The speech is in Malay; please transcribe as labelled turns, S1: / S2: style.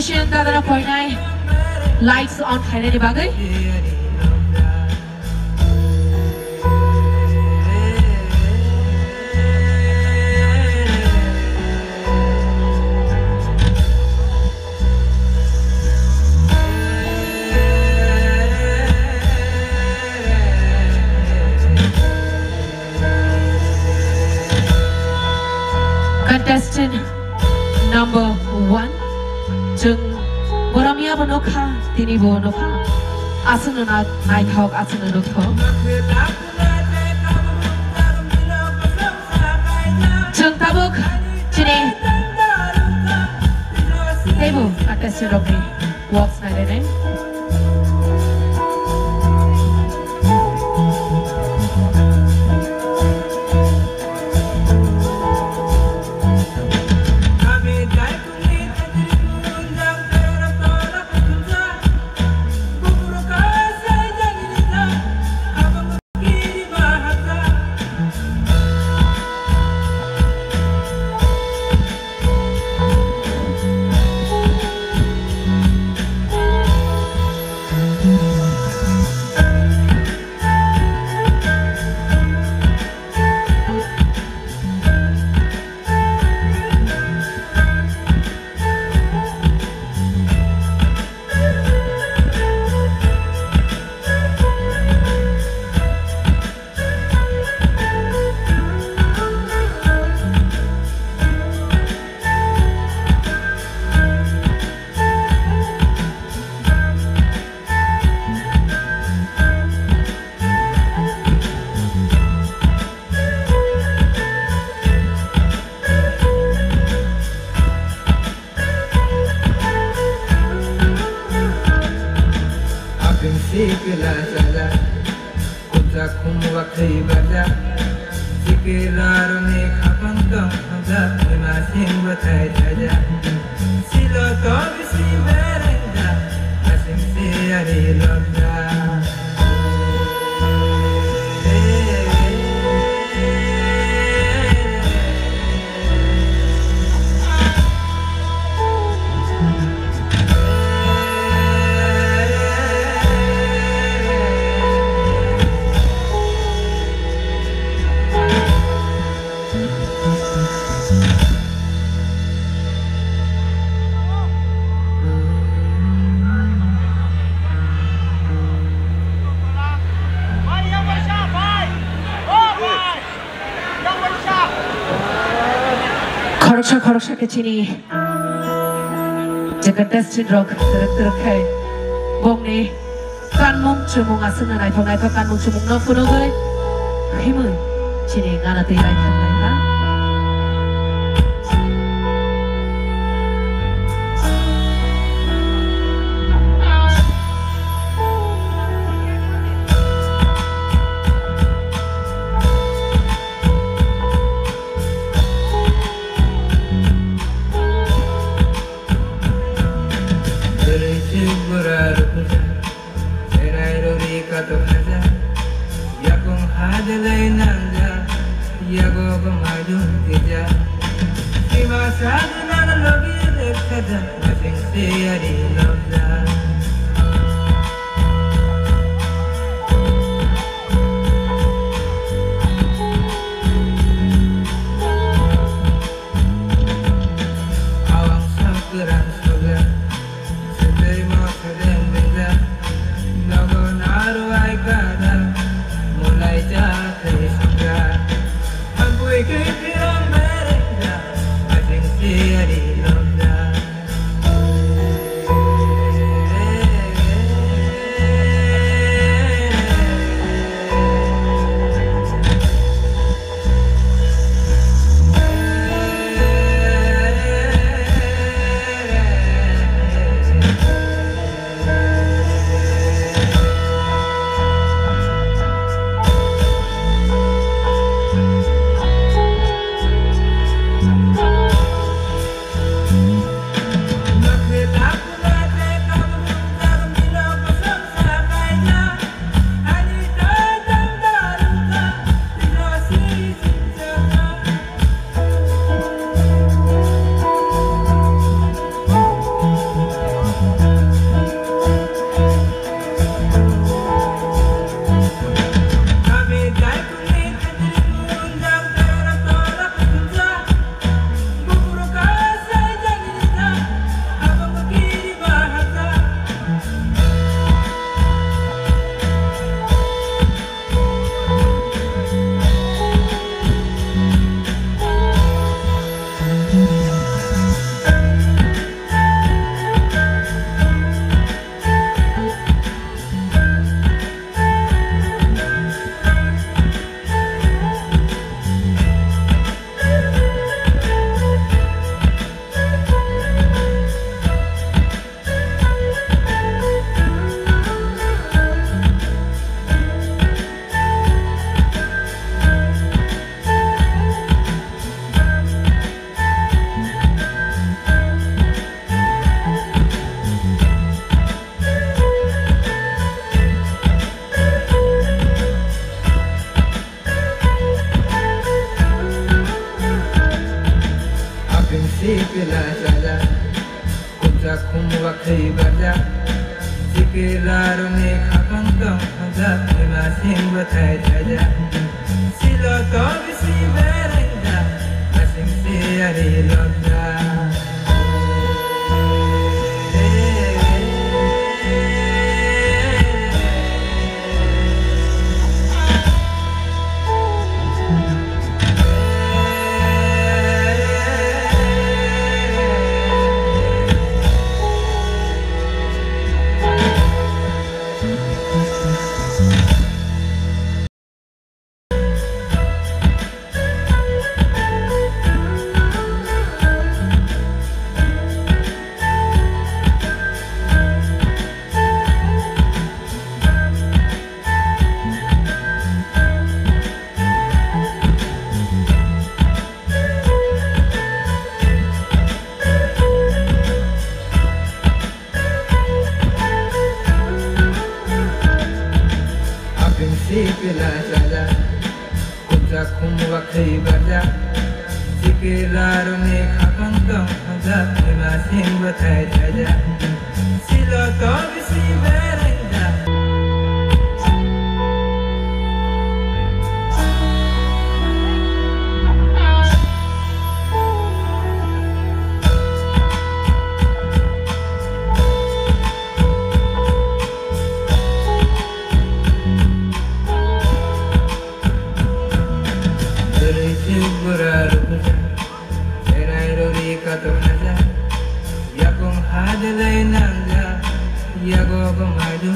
S1: Technician Dadara Poinai, lights on Khairani Bagai. Contestant number 1, Jung Boramia Bonoka, Tini Bonoka, Asununa Night Hawk Asununoko. Jung Tabuk, Chine Table, contestant of me, walks night and Khorosha Kachini, the contestant rock, the Kai, Bongni, Kanmung Chumung Asan, I thought I thought Kanmung Chumung no Funogai, Himun, Chini, Ganati, I can
S2: Waktu baca Sikirar ni kapan kau ada masing batai saja Silo to bisi berenda masing siari loda Sipila saja Kunca waktu baca Sikirar ni kapan kau ada masing batai saja Silo to bisi berenda Ya kung hadalay nanda Ya go kumadu